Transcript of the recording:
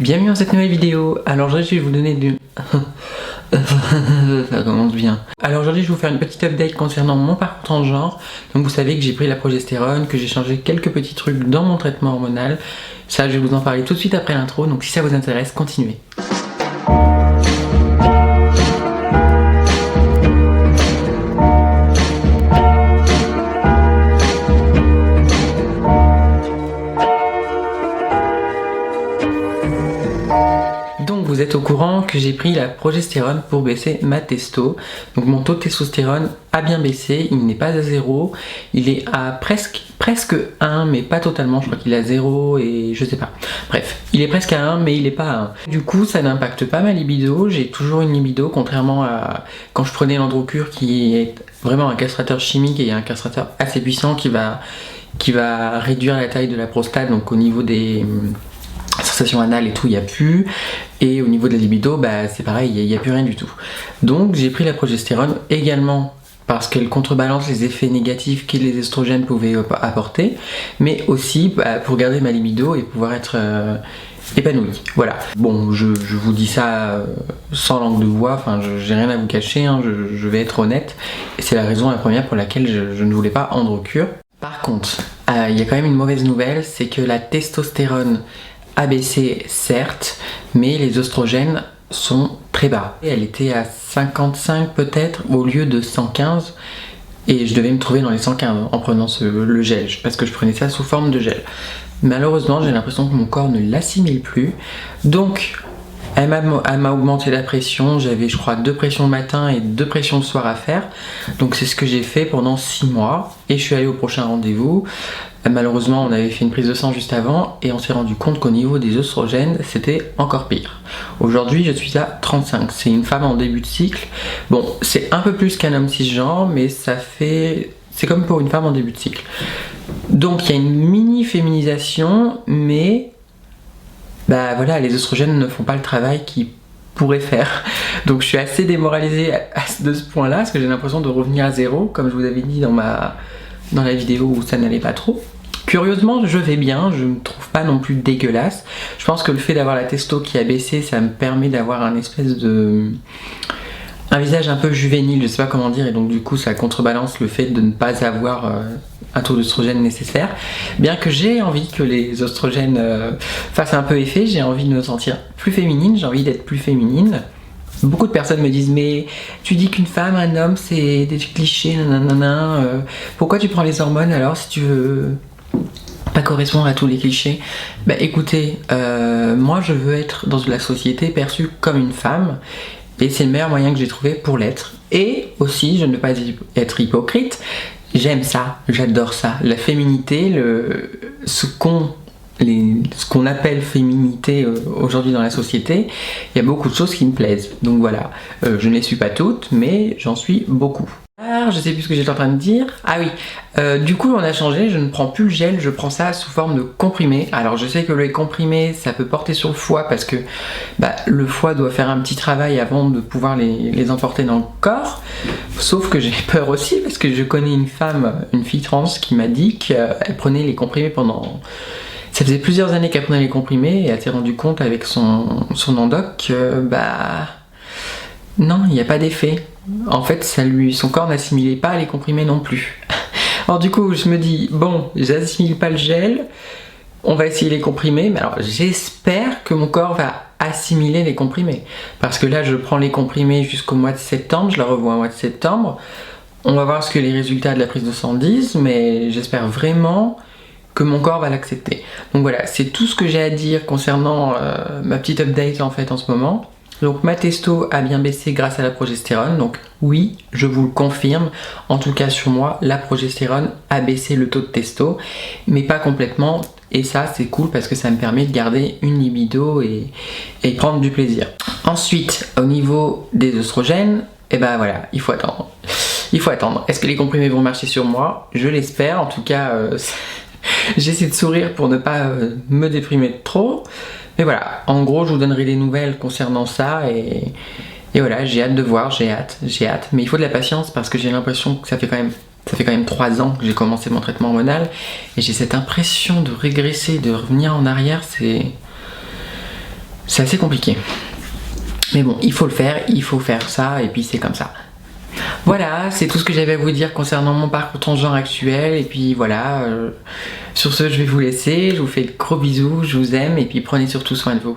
Bienvenue dans cette nouvelle vidéo. Alors aujourd'hui je vais vous donner du... Ça commence bien. Alors aujourd'hui je vais vous faire une petite update concernant mon parcours transgenre. Donc vous savez que j'ai pris la progestérone, que j'ai changé quelques petits trucs dans mon traitement hormonal. Ça je vais vous en parler tout de suite après l'intro, donc si ça vous intéresse, continuez. Donc vous êtes au courant que j'ai pris la progestérone pour baisser ma testo. Donc mon taux de testostérone a bien baissé, il n'est pas à 0, il est à presque 1 mais pas totalement, je crois qu'il est à 0 et je sais pas. Bref, il est presque à 1 mais il est pas à 1. Du coup ça n'impacte pas ma libido, j'ai toujours une libido contrairement à quand je prenais l'Androcur qui est vraiment un castrateur chimique et un castrateur assez puissant qui va réduire la taille de la prostate, donc au niveau des sensation anale et tout, il n'y a plus, et au niveau de la libido, bah, c'est pareil, il n'y a plus rien du tout. Donc j'ai pris la progestérone également parce qu'elle contrebalance les effets négatifs que les estrogènes pouvaient apporter, mais aussi pour garder ma libido et pouvoir être épanouie. Voilà. Bon, je vous dis ça sans langue de bois, enfin j'ai rien à vous cacher, hein, je vais être honnête, et c'est la raison la première pour laquelle je ne voulais pas Androcur. Par contre, il y a quand même une mauvaise nouvelle, c'est que la testostérone a baissé certes, mais les oestrogènes sont très bas. Elle était à 55 peut-être au lieu de 115 et je devais me trouver dans les 115 en prenant le gel parce que je prenais ça sous forme de gel. Malheureusement j'ai l'impression que mon corps ne l'assimile plus, donc elle m'a augmenté la pression. J'avais je crois 2 pressions le matin et 2 pressions le soir à faire, donc c'est ce que j'ai fait pendant 6 mois et je suis allée au prochain rendez-vous. Malheureusement on avait fait une prise de sang juste avant et on s'est rendu compte qu'au niveau des oestrogènes c'était encore pire. Aujourd'hui je suis à 35, c'est une femme en début de cycle. Bon, c'est un peu plus qu'un homme cisgenre, mais c'est comme pour une femme en début de cycle. Donc il y a une mini féminisation, mais bah voilà, les oestrogènes ne font pas le travail qu'ils pourraient faire. Donc je suis assez démoralisée de ce point là, parce que j'ai l'impression de revenir à zéro, comme je vous avais dit dans la vidéo où ça n'allait pas trop. Curieusement, je vais bien, je ne me trouve pas non plus dégueulasse. Je pense que le fait d'avoir la testo qui a baissé, ça me permet d'avoir un visage un peu juvénile, je sais pas comment dire, et donc du coup ça contrebalance le fait de ne pas avoir un taux d'oestrogène nécessaire. Bien que j'ai envie que les oestrogènes fassent un peu effet, j'ai envie de me sentir plus féminine, j'ai envie d'être plus féminine. Beaucoup de personnes me disent mais tu dis qu'une femme, un homme c'est des clichés, nanana, pourquoi tu prends les hormones alors si tu veux pas correspondre à tous les clichés? Bah écoutez, moi je veux être dans la société perçue comme une femme et c'est le meilleur moyen que j'ai trouvé pour l'être. Et aussi je ne veux pas être hypocrite, j'aime ça, j'adore ça, la féminité, ce qu'on appelle féminité aujourd'hui dans la société, il y a beaucoup de choses qui me plaisent. Donc voilà, je ne les suis pas toutes, mais j'en suis beaucoup. Alors, je sais plus ce que j'étais en train de dire. Ah oui, du coup on a changé, je ne prends plus le gel, je prends ça sous forme de comprimé. Alors je sais que le comprimé ça peut porter sur le foie parce que le foie doit faire un petit travail avant de pouvoir les emporter dans le corps. Sauf que j'ai peur aussi parce que je connais une fille trans qui m'a dit qu'elle prenait les comprimés pendant... Ça faisait plusieurs années qu'elle prenait les comprimés et elle s'est rendue compte avec son endoc que non, il n'y a pas d'effet. En fait, son corps n'assimilait pas les comprimés non plus. Alors du coup, je me dis, bon, j'assimile pas le gel, on va essayer les comprimés, mais alors j'espère que mon corps va assimiler les comprimés. Parce que là, je prends les comprimés jusqu'au mois de septembre, je la revois au mois de septembre. On va voir ce que les résultats de la prise de sang disent, mais j'espère vraiment que mon corps va l'accepter. Donc voilà, c'est tout ce que j'ai à dire concernant ma petite update en fait en ce moment. Donc ma testo a bien baissé grâce à la progestérone, donc oui, je vous le confirme, en tout cas sur moi, la progestérone a baissé le taux de testo, mais pas complètement, et ça c'est cool parce que ça me permet de garder une libido et prendre du plaisir. Ensuite, au niveau des oestrogènes, et ben voilà, il faut attendre. Il faut attendre. Est-ce que les comprimés vont marcher sur moi? Je l'espère, en tout cas, j'essaie de sourire pour ne pas me déprimer trop. Mais voilà, en gros, je vous donnerai des nouvelles concernant ça et voilà, j'ai hâte de voir, j'ai hâte. Mais il faut de la patience parce que j'ai l'impression que ça fait quand même 3 ans que j'ai commencé mon traitement hormonal et j'ai cette impression de régresser, de revenir en arrière, c'est assez compliqué. Mais bon, il faut le faire, il faut faire ça, et puis c'est comme ça. Voilà, c'est tout ce que j'avais à vous dire concernant mon parcours transgenre actuel. Et puis voilà, sur ce, je vais vous laisser. Je vous fais de gros bisous, je vous aime, et puis prenez surtout soin de vous.